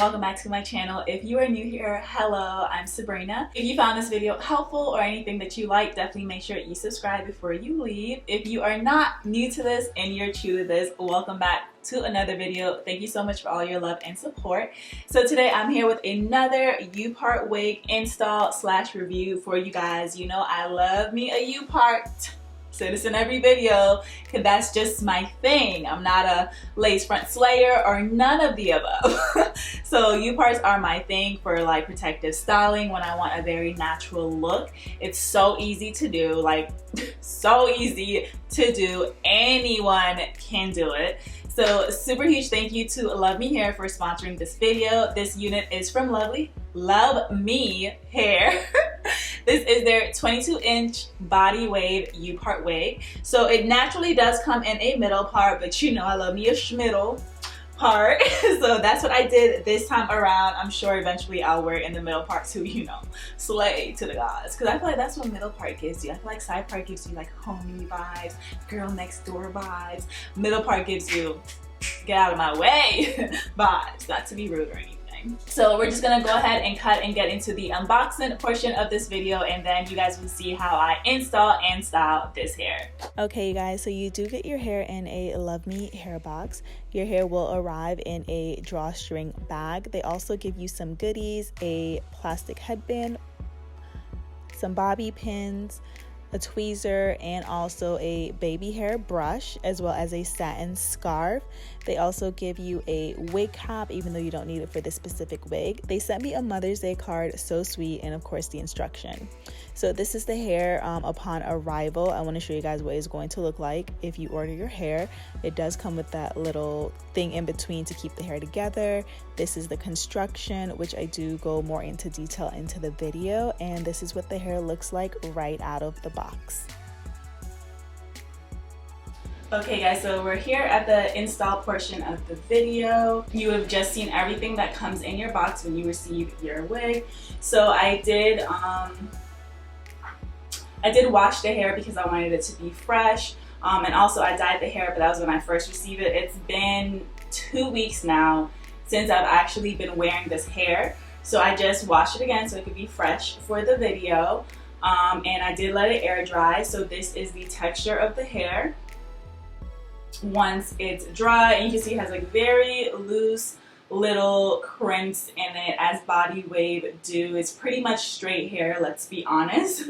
welcome back to my channel. If you are new here, hello, I'm Subrena. If you found this video helpful or anything that you like, definitely make sure you subscribe before you leave. If you are not new to this and you're true to this, welcome back to another video. Thank you so much for all your love and support. So today I'm here with another U-part wig install / review for you guys. You know I love me a U-part. Say this in every video because that's just my thing. I'm not a lace front slayer or none of the above. So U-parts are my thing for like protective styling when I want a very natural look. It's so easy to do, like so easy to do. Anyone can do it. So super huge thank you to Luvme Hair for sponsoring this video. This unit is from Luvme Hair. This is their 22-inch body wave U-part wig. So it naturally does come in a middle part, but you know I love me a schmiddle part. So that's what I did this time around. I'm sure eventually I'll wear it in the middle part to, you know, slay to the gods. Because I feel like that's what middle part gives you. I feel like side part gives you like homey vibes, girl next door vibes. Middle part gives you get out of my way vibes. Not to be rude or anything. So we're just gonna go ahead and cut and get into the unboxing portion of this video, and then you guys will see how I install and style this hair. Okay, you guys, so you do get your hair in a Luvme hair box. Your hair will arrive in a drawstring bag. They also give you some goodies, a plastic headband, some bobby pins, a tweezer, and also a baby hair brush, as well as a satin scarf. They also give you a wig cap, even though you don't need it for this specific wig. They sent me a Mother's Day card, so sweet, and of course the instruction. So this is the hair upon arrival. I want to show you guys what it's going to look like if you order your hair. It does come with that little thing in between to keep the hair together. This is the construction, which I do go more into detail into the video, and this is what the hair looks like right out of the box. Okay guys, so we're here at the install portion of the video. You have just seen everything that comes in your box when you receive your wig. So I did wash the hair because I wanted it to be fresh, and also I dyed the hair, but that was when I first received it. It's been 2 weeks now since I've actually been wearing this hair, so I just washed it again so it could be fresh for the video. And I did let it air dry, so this is the texture of the hair once it's dry. And you can see it has like very loose little crimps in it, as body wave do. It's pretty much straight hair, let's be honest.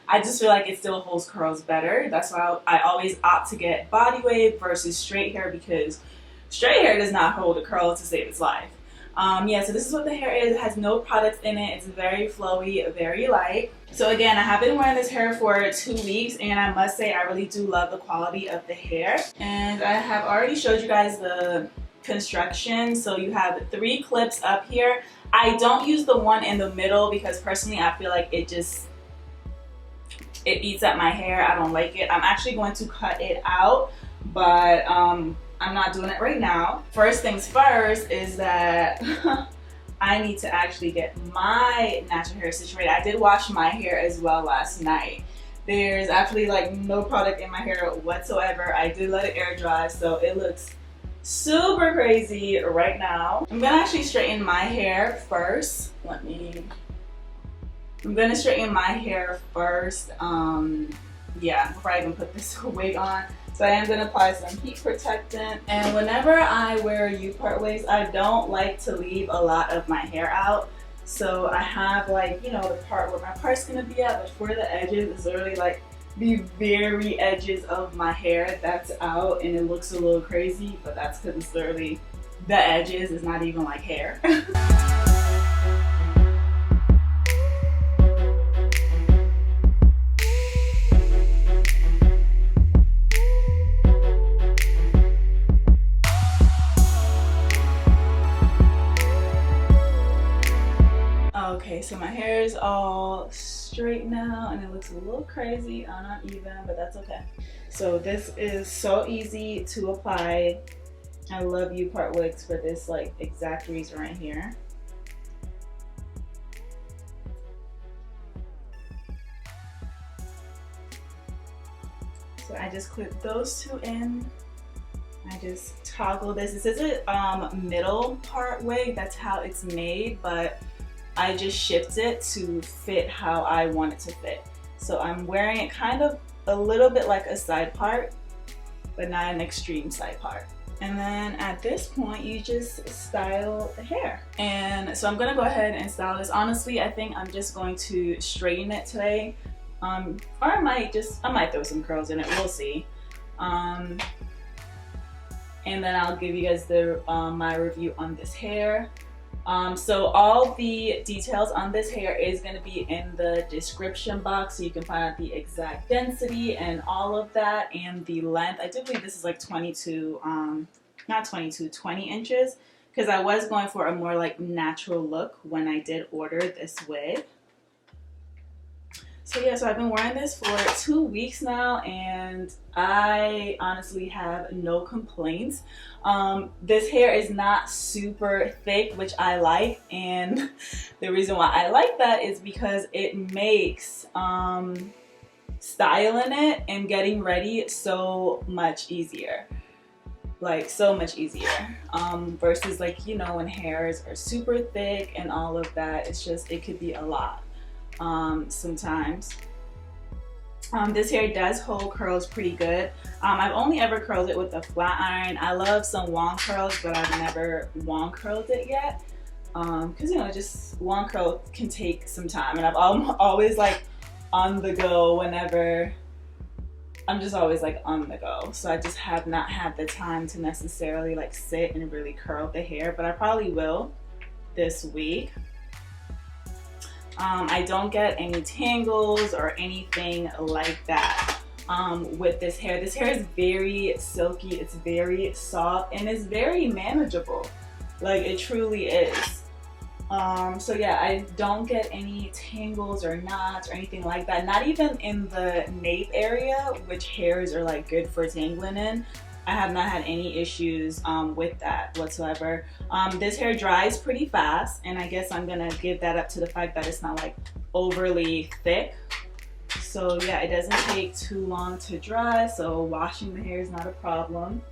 I just feel like it still holds curls better. That's why I always opt to get body wave versus straight hair, because straight hair does not hold a curl to save its life. Yeah, so this is what the hair is. It has no products in it. It's very flowy, very light. So again, I have been wearing this hair for 2 weeks, and I must say I really do love the quality of the hair. And I have already showed you guys the construction. So you have 3 clips up here. I don't use the one in the middle because personally I feel like it eats at my hair. I don't like it. I'm actually going to cut it out, but I'm not doing it right now. First things first is that I need to actually get my natural hair situated. I did wash my hair as well last night. There's actually like no product in my hair whatsoever. I did let it air dry, so it looks super crazy right now. I'm gonna actually straighten my hair first. I'm gonna straighten my hair first, yeah, before I even put this wig on. So I am going to apply some heat protectant. And whenever I wear U-part wigs, I don't like to leave a lot of my hair out. So I have like, you know, the part where my part's going to be at, but for the edges, it's literally like the very edges of my hair that's out, and it looks a little crazy, but that's because it's literally the edges. It's not even like hair. Okay, so my hair is all straight now, and it looks a little crazy, uneven, but that's okay. So this is so easy to apply. I love U-part wigs for this like exact reason right here. So I just clip those 2 in I just toggle this. This is a middle part wig. That's how it's made, but I just shift it to fit how I want it to fit. So I'm wearing it kind of a little bit like a side part, but not an extreme side part. And then at this point, you just style the hair. And so I'm gonna go ahead and style this. Honestly, I think I'm just going to straighten it today. Or I might throw some curls in it, we'll see. And then I'll give you guys the my review on this hair. So all the details on this hair is going to be in the description box, so you can find out the exact density and all of that, and the length. I do believe this is like 20 inches, because I was going for a more like natural look when I did order this wig. So yeah, so I've been wearing this for 2 weeks now, and I honestly have no complaints. This hair is not super thick, which I like, and the reason why I like that is because it makes styling it and getting ready so much easier. Like so much easier versus like, you know, when hairs are super thick and all of that, it's just, it could be a lot. Sometimes. This hair does hold curls pretty good. I've only ever curled it with a flat iron. I love some wand curls, but I've never wand curled it yet. Cause you know, just wand curl can take some time, and I'm always like on the go whenever, I'm just always like on the go. So I just have not had the time to necessarily like sit and really curl the hair, but I probably will this week. I don't get any tangles or anything like that with this hair. This hair is very silky, it's very soft, and it's very manageable. Like, it truly is. So yeah, I don't get any tangles or knots or anything like that. Not even in the nape area, which hairs are like good for tangling in. I have not had any issues with that whatsoever. This hair dries pretty fast, and I guess I'm gonna give that up to the fact that it's not like overly thick. So yeah, it doesn't take too long to dry, so washing the hair is not a problem.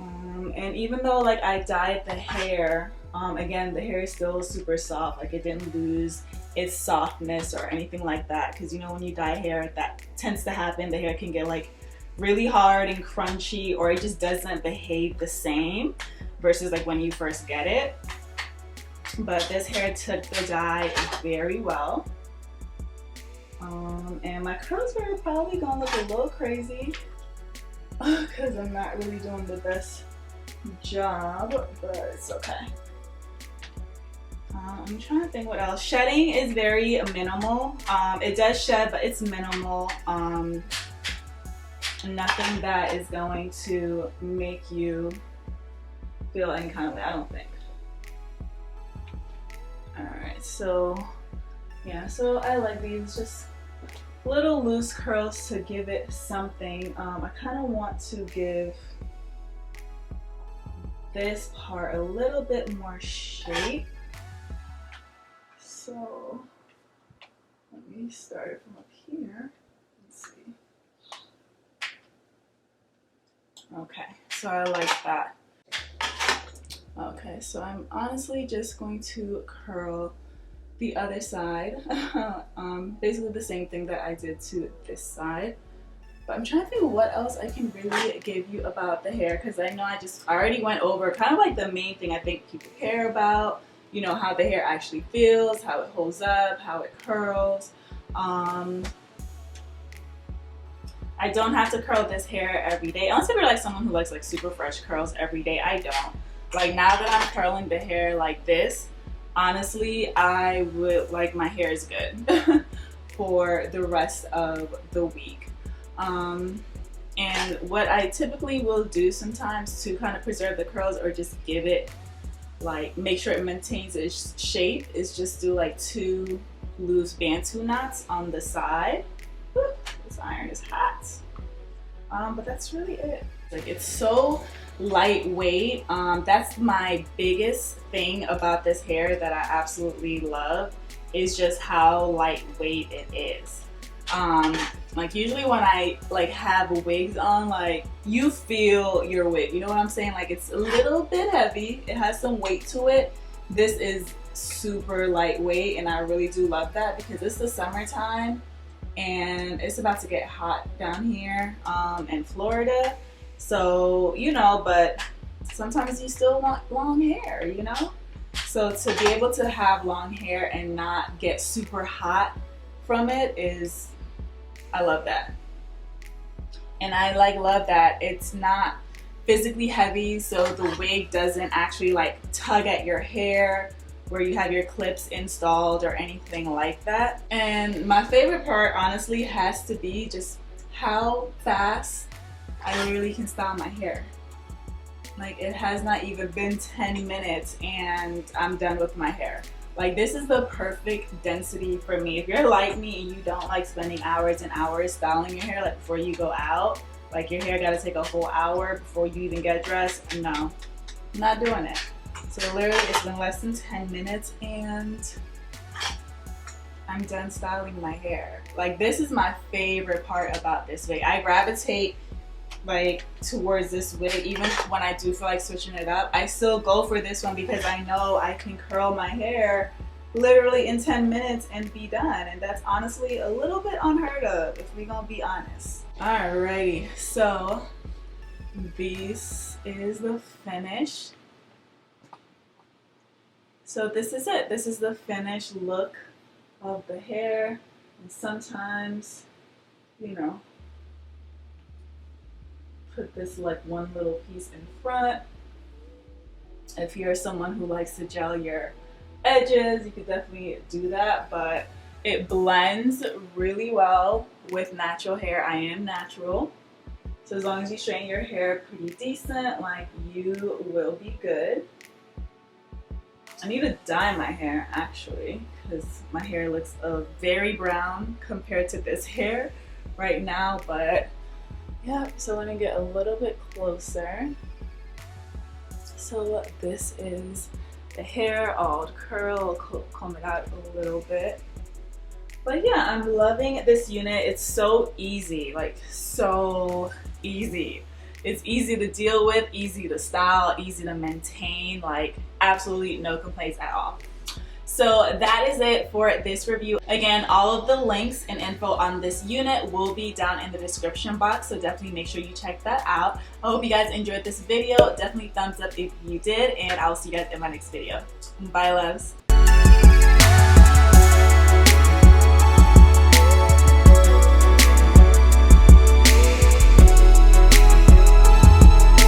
And even though like I dyed the hair, again, the hair is still super soft. Like, it didn't lose its softness or anything like that, because you know, when you dye hair, that tends to happen. The hair can get like really hard and crunchy, or it just doesn't behave the same versus like when you first get it. But this hair took the dye very well. And my curls are probably gonna look a little crazy because I'm not really doing the best job, but it's okay. I'm trying to think what else. Shedding is very minimal. It does shed, but it's minimal. Nothing that is going to make you feel any kind of way, I don't think. Alright, so yeah, so I like these just little loose curls to give it something. I kind of want to give this part a little bit more shape. So let me start it from up here. Let's see. Okay, so I like that. Okay, so I'm honestly just going to curl the other side. Basically the same thing that I did to this side. But I'm trying to think of what else I can really give you about the hair, because I know I already went over kind of like the main thing I think people care about. You know, how the hair actually feels, how it holds up, how it curls. I don't have to curl this hair every day. Unless you're like someone who likes like super fresh curls every day. I don't. Like, now that I'm curling the hair like this, honestly, I would like, my hair is good for the rest of the week. And what I typically will do sometimes to kind of preserve the curls, or just give it, like, make sure it maintains its shape, is just do like 2 loose bantu knots on the side. Whew, this iron is hot. But that's really it. Like, it's so lightweight. That's my biggest thing about this hair that I absolutely love, is just how lightweight it is. Like usually when I like have wigs on, like you feel your wig, you know what I'm saying? Like it's a little bit heavy, it has some weight to it. This is super lightweight and I really do love that because it's the summertime and it's about to get hot down here in Florida. So, you know, but sometimes you still want long hair, you know? So to be able to have long hair and not get super hot from it is, I love that. And I like love that it's not physically heavy, so the wig doesn't actually like tug at your hair where you have your clips installed or anything like that. And my favorite part honestly has to be just how fast I literally can style my hair. Like it has not even been 10 minutes and I'm done with my hair. Like this is the perfect density for me. If you're like me and you don't like spending hours and hours styling your hair like before you go out, like your hair gotta take a whole hour before you even get dressed, no, I'm not doing it. So literally it's been less than 10 minutes and I'm done styling my hair. Like this is my favorite part about this wig. I gravitate like towards this wig even when I do feel like switching it up. I still go for this one because I know I can curl my hair literally in 10 minutes and be done, and that's honestly a little bit unheard of if we're gonna be honest. Alrighty, so this is the finish. So this is it. This is the finished look of the hair. And sometimes, you know, put this like one little piece in front. If you're someone who likes to gel your edges, you could definitely do that, but it blends really well with natural hair. I am natural, so as long as you straighten your hair pretty decent, like you will be good. I need to dye my hair actually because my hair looks very brown compared to this hair right now, but yeah, so let me get a little bit closer. So this is the hair all curl, comb it out a little bit. But yeah, I'm loving this unit. It's so easy, like so easy. It's easy to deal with, easy to style, easy to maintain, like absolutely no complaints at all. So that is it for this review. Again, all of the links and info on this unit will be down in the description box, so definitely make sure you check that out. I hope you guys enjoyed this video. Definitely thumbs up if you did, and I'll see you guys in my next video. Bye, loves.